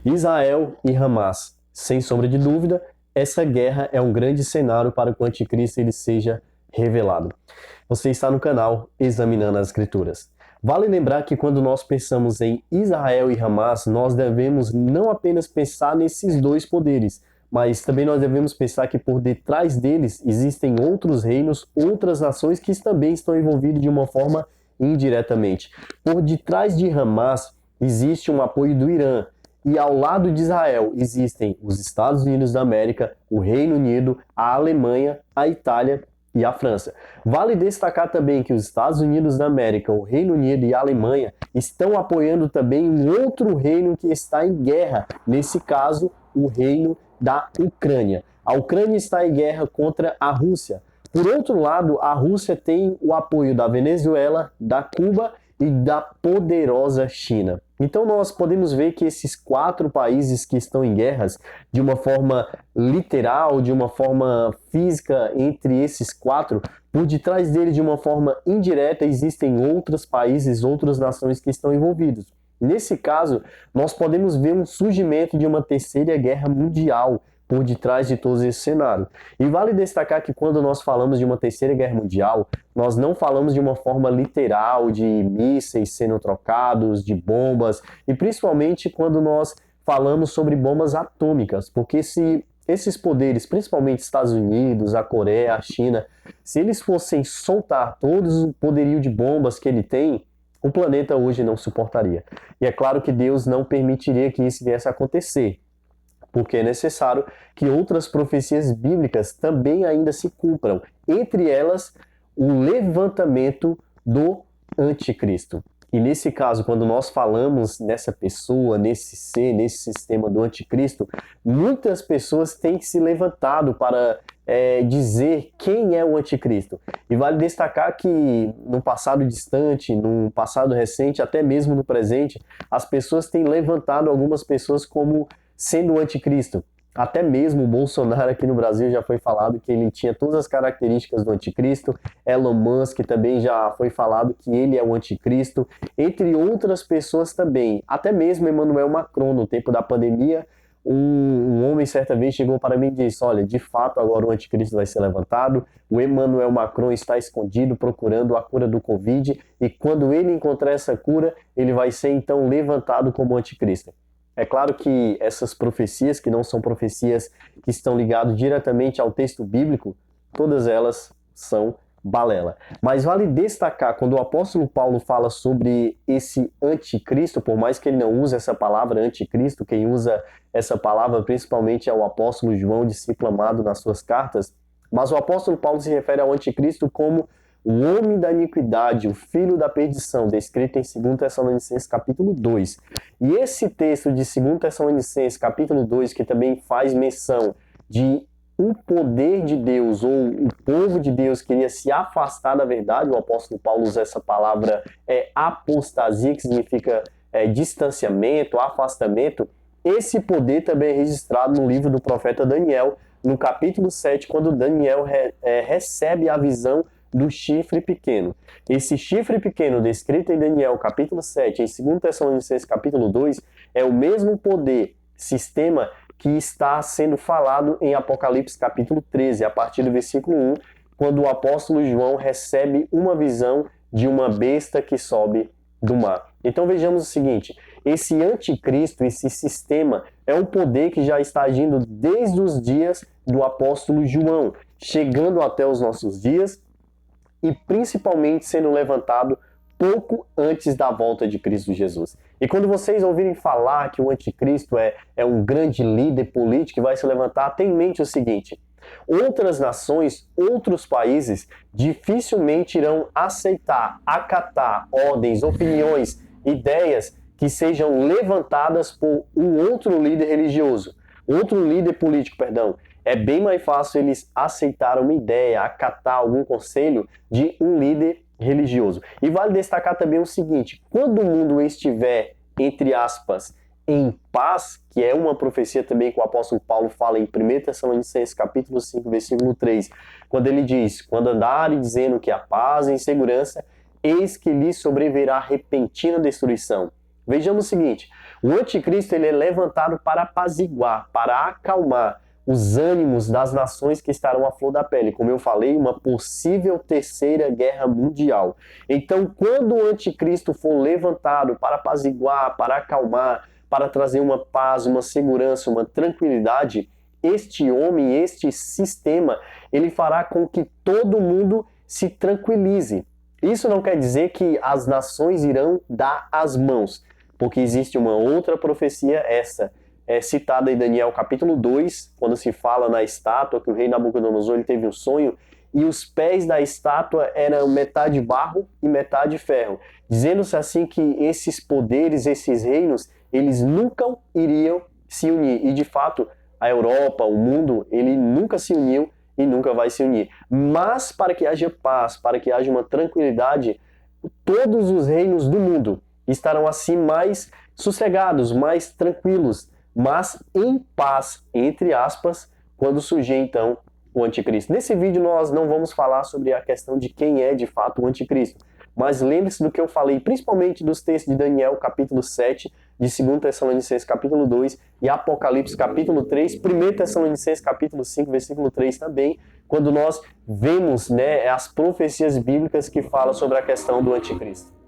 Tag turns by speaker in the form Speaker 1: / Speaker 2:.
Speaker 1: Israel e Hamas. Sem sombra de dúvida, essa guerra é um grande cenário para que o anticristo ele seja revelado. Você está no canal Examinando as Escrituras. Vale lembrar que quando nós pensamos em Israel e Hamas, nós devemos não apenas pensar nesses dois poderes, mas também nós devemos pensar que por detrás deles existem outros reinos, outras nações que também estão envolvidas de uma forma indiretamente. Por detrás de Hamas existe um apoio do Irã, e ao lado de Israel existem os Estados Unidos da América, o Reino Unido, a Alemanha, a Itália e a França. Vale destacar também que os Estados Unidos da América, o Reino Unido e a Alemanha estão apoiando também um outro reino que está em guerra, nesse caso, o reino da Ucrânia. A Ucrânia está em guerra contra a Rússia. Por outro lado, a Rússia tem o apoio da Venezuela, da Cuba e da poderosa China. Então nós podemos ver que esses 4 países que estão em guerras, de uma forma literal, de uma forma física, entre esses 4, por detrás deles, de uma forma indireta, existem outros países, outras nações que estão envolvidos. Nesse caso, nós podemos ver um surgimento de uma terceira guerra mundial por detrás de todo esse cenário. E vale destacar que quando nós falamos de uma terceira guerra mundial, nós não falamos de uma forma literal de mísseis sendo trocados, de bombas, e principalmente quando nós falamos sobre bombas atômicas, porque se esses poderes, principalmente Estados Unidos, a Coreia, a China, se eles fossem soltar todo o poderio de bombas que ele tem, o planeta hoje não suportaria. E é claro que Deus não permitiria que isso viesse a acontecer, porque é necessário que outras profecias bíblicas também ainda se cumpram. Entre elas, o levantamento do anticristo. E nesse caso, quando nós falamos nessa pessoa, nesse ser, nesse sistema do anticristo, muitas pessoas têm se levantado para dizer quem é o anticristo. E vale destacar que no passado distante, no passado recente, até mesmo no presente, as pessoas têm levantado algumas pessoas como sendo o anticristo. Até mesmo o Bolsonaro aqui no Brasil já foi falado que ele tinha todas as características do anticristo. Elon Musk também já foi falado que ele é o anticristo, entre outras pessoas também. Até mesmo Emmanuel Macron, no tempo da pandemia, um homem certa vez chegou para mim e disse: olha, de fato agora o anticristo vai ser levantado, o Emmanuel Macron está escondido procurando a cura do Covid, e quando ele encontrar essa cura, ele vai ser então levantado como anticristo. É claro que essas profecias, que não são profecias que estão ligadas diretamente ao texto bíblico, todas elas são balela. Mas vale destacar, quando o apóstolo Paulo fala sobre esse anticristo, por mais que ele não use essa palavra anticristo, quem usa essa palavra principalmente é o apóstolo João, discípulo amado nas suas cartas, mas o apóstolo Paulo se refere ao anticristo como o homem da iniquidade, o filho da perdição, descrito em 2 Tessalonicenses capítulo 2. E esse texto de 2 Tessalonicenses capítulo 2, que também faz menção de o poder de Deus, ou o povo de Deus queria se afastar da verdade, o apóstolo Paulo usa essa palavra apostasia, que significa distanciamento, afastamento. Esse poder também é registrado no livro do profeta Daniel, no capítulo 7, quando Daniel recebe a visão do chifre pequeno. Esse chifre pequeno descrito em Daniel capítulo 7, em 2 Tessalonicenses capítulo 2, é o mesmo poder, sistema que está sendo falado em Apocalipse capítulo 13, a partir do versículo 1, quando o apóstolo João recebe uma visão de uma besta que sobe do mar. Então vejamos o seguinte, esse anticristo, esse sistema, é um poder que já está agindo desde os dias do apóstolo João, chegando até os nossos dias, e principalmente sendo levantado pouco antes da volta de Cristo Jesus. E quando vocês ouvirem falar que o anticristo é um grande líder político que vai se levantar, tenha em mente o seguinte: outras nações, outros países dificilmente irão aceitar, acatar ordens, opiniões, ideias que sejam levantadas por um outro líder religioso, outro líder político, perdão. É bem mais fácil eles aceitarem uma ideia, acatar algum conselho de um líder religioso. E vale destacar também o seguinte: quando o mundo estiver, entre aspas, em paz, que é uma profecia também que o apóstolo Paulo fala em 1 Tessalonicenses capítulo 5, versículo 3, quando ele diz: quando andarem dizendo que há paz e segurança, eis que lhes sobrevirá repentina destruição. Vejamos o seguinte, o anticristo ele é levantado para apaziguar, para acalmar os ânimos das nações que estarão à flor da pele. Como eu falei, uma possível terceira guerra mundial. Então, quando o anticristo for levantado para apaziguar, para acalmar, para trazer uma paz, uma segurança, uma tranquilidade, este homem, este sistema, ele fará com que todo mundo se tranquilize. Isso não quer dizer que as nações irão dar as mãos, porque existe uma outra profecia, essa é citada em Daniel capítulo 2, quando se fala na estátua que o rei Nabucodonosor ele teve um sonho e os pés da estátua eram metade barro e metade ferro, dizendo-se assim que esses poderes, esses reinos, eles nunca iriam se unir. E de fato, a Europa, o mundo, ele nunca se uniu e nunca vai se unir. Mas para que haja paz, para que haja uma tranquilidade, todos os reinos do mundo estarão assim mais sossegados, mais tranquilos, mas em paz, entre aspas, quando surgir então o anticristo. Nesse vídeo nós não vamos falar sobre a questão de quem é de fato o anticristo, mas lembre-se do que eu falei, principalmente dos textos de Daniel capítulo 7, de 2 Tessalonicenses capítulo 2 e Apocalipse capítulo 3, 1 Tessalonicenses capítulo 5, versículo 3 também, quando nós vemos as profecias bíblicas que falam sobre a questão do anticristo.